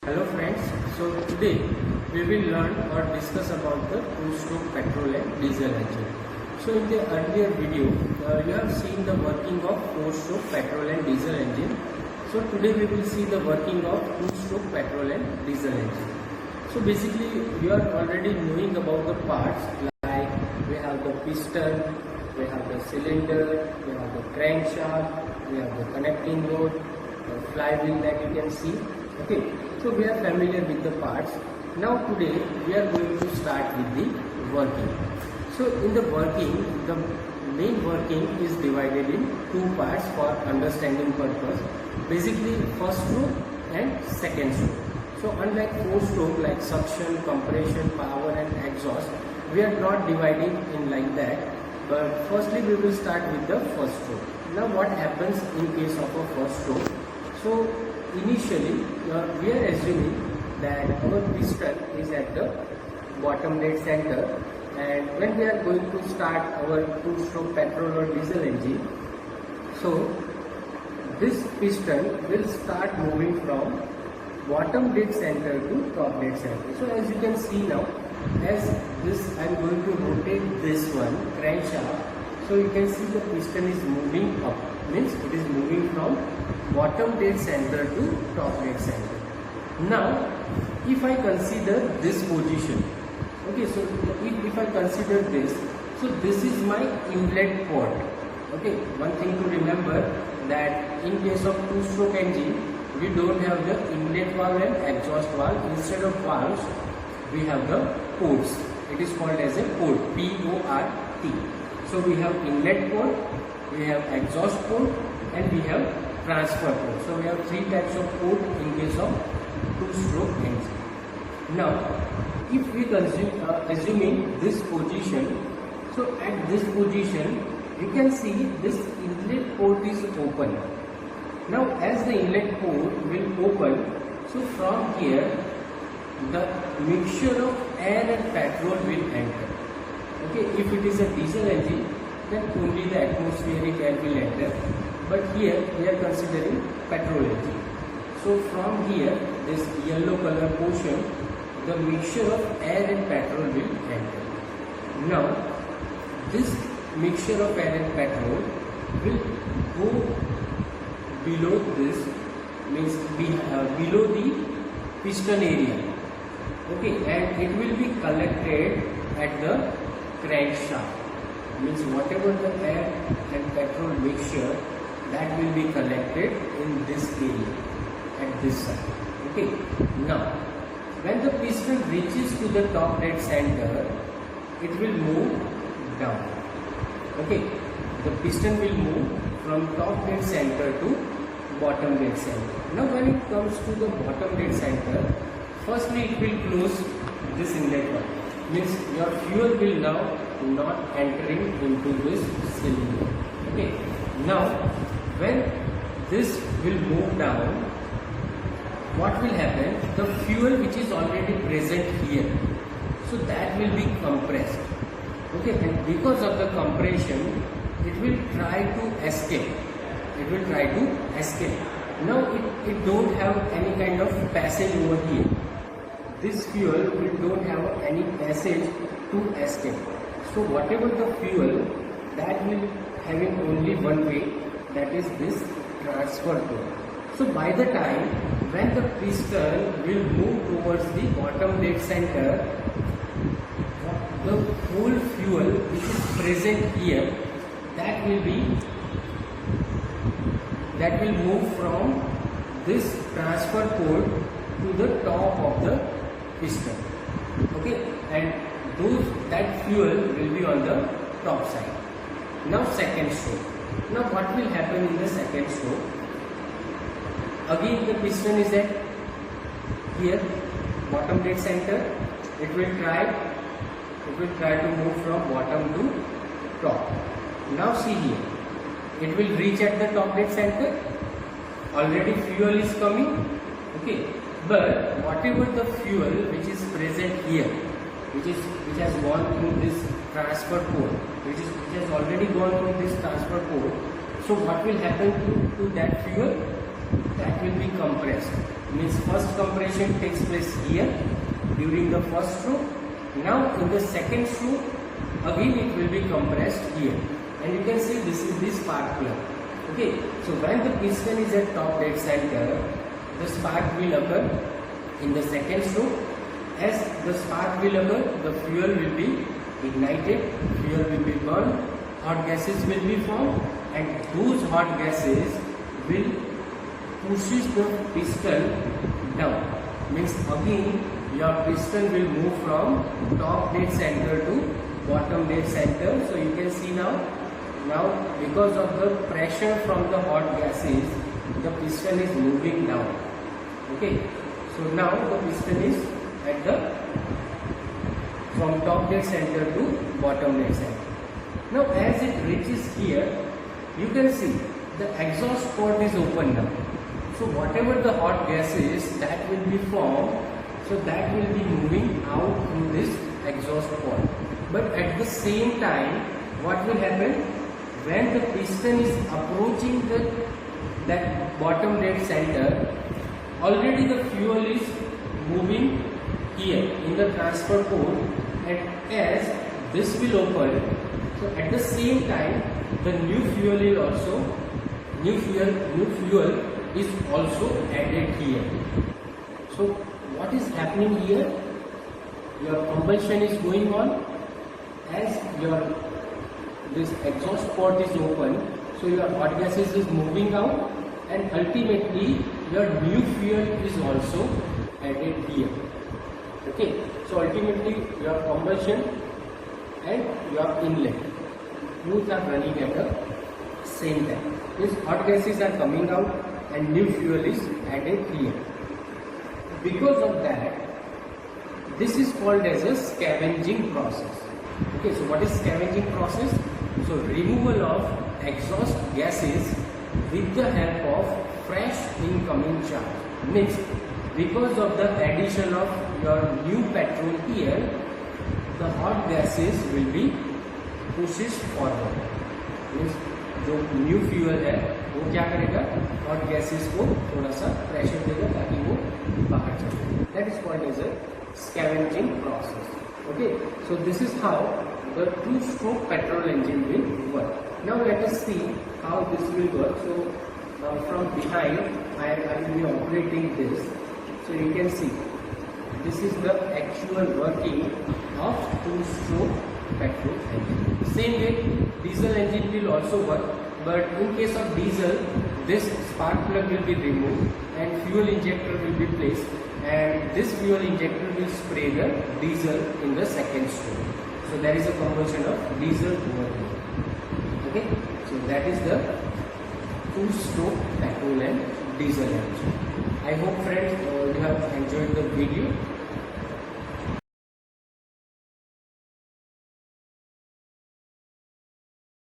Hello friends, so today we will learn or discuss about the two-stroke petrol and diesel engine. So in the earlier video, you have seen the working of four-stroke petrol and diesel engine. So today we will see the working of two-stroke petrol and diesel engine. So basically you are already knowing about the parts, like we have the piston, we have the cylinder, we have the crankshaft, we have the connecting rod, the flywheel that you can see. Okay, so we are familiar with the parts. Now today we are going to start with the working. So in the working, the main working is divided in two parts for understanding purpose. Basically first stroke and second stroke. So unlike four stroke like suction, compression, power and exhaust, we are not dividing in like that. But firstly we will start with the first stroke. Now what happens in case of a first stroke? So initially we are assuming that our piston is at the bottom dead center, and when we are going to start our two-stroke petrol or diesel engine, so this piston will start moving from bottom dead center to top dead center. So as you can see now, as this I am going to rotate this one crankshaft, so you can see the piston is moving up, means it is moving from bottom dead center to top dead center. Now if I consider this position, okay, so if I consider this, so this is my inlet port. Okay, one thing to remember, that in case of two-stroke engine we don't have the inlet valve and exhaust valve. Instead of valves we have the ports. It is called as a port, P-O-R-T. So we have inlet port, we have exhaust port, and we have transfer port. So we have three types of port in case of two-stroke engine. Now if we assuming this position, so at this position you can see this inlet port is open. Now as the inlet port will open, so from here the mixture of air and petrol will enter. Okay, if it is a diesel engine, then only the atmospheric air will enter. But here we are considering petrol engine. So from here, this yellow color portion, the mixture of air and petrol will enter. Now this mixture of air and petrol will go below this, means below the piston area. Okay, and it will be collected at the crankshaft. Means whatever the air and petrol mixture, that will be collected in this area at this side. Okay, now when the piston reaches to the top dead center, it will move down. Okay, the piston will move from top dead center to bottom dead center. Now when it comes to the bottom dead center, firstly it will close this inlet valve, means your fuel will now not entering into this cylinder. Okay, now when this will move down, what will happen? The fuel which is already present here, so that will be compressed. Okay, and because of the compression, it will try to escape. It will try to escape. Now it don't have any kind of passage over here. This fuel will don't have any passage to escape. So whatever the fuel, that will having only one way, that is this transfer port. So by the time when the piston will move towards the bottom dead center, the whole fuel which is present here, that will move from this transfer port to the top of the piston. Okay, and that fuel will be on the top side. Now second stroke. Now what will happen in the second stroke? Again the piston is at here, bottom dead center. It will try to move from bottom to top. Now see here, it will reach at the top dead center. Already fuel is coming. Okay, but whatever the fuel which is present here, which has gone through this transfer port, which has already gone through this transfer port, so what will happen to that fuel? That will be compressed. means first compression takes place here during the first stroke. Now in the second stroke, again it will be compressed here, and you can see this is the spark plug. Okay, so when the piston is at top dead center, the spark will occur in the second stroke. As the spark will occur, the fuel will be ignited, fuel will be burned, hot gases will be formed, and those hot gases will pushes the piston down. Means again your piston will move from top dead center to bottom dead center. So you can see now because of the pressure from the hot gases, the piston is moving down. Okay, so now the piston is at the from top dead center to bottom dead center. Now as it reaches here, you can see the exhaust port is open now. So whatever the hot gases that will be formed, so that will be moving out through this exhaust port. But at the same time, what will happen when the piston is approaching that bottom dead center? Already the fuel is moving here in the transfer port, and as this will open, so at the same time the new fuel is also added here. So what is happening here? Your combustion is going on as this exhaust port is open, so your hot gases is moving out, and ultimately your new fuel is also added here. Okay, so ultimately your combustion and your inlet both are running at the same time. These hot gases are coming out and new fuel is added here. Because of that, this is called as a scavenging process. Okay, so what is scavenging process? So removal of exhaust gases with the help of fresh incoming charge. Means because of the addition of your new petrol here, the hot gases will be pushes forward. Means जो new fuel है वो क्या करेगा, hot gases को थोड़ा सा pressure देगा ताकि वो बाहर चले. That is called as a scavenging process. Okay, so this is how the two-stroke petrol engine will work. Now let us see how this will work. So from behind I will be operating this. So you can see this is the actual working of two-stroke petrol engine. Same way diesel engine will also work, but in case of diesel, this spark plug will be removed and fuel injector will be placed, and this fuel injector will spray the diesel in the second stroke. So there is a combustion of diesel over here. Okay, so that is the two-stroke petrol and diesel engine. I hope friends you have enjoyed the video.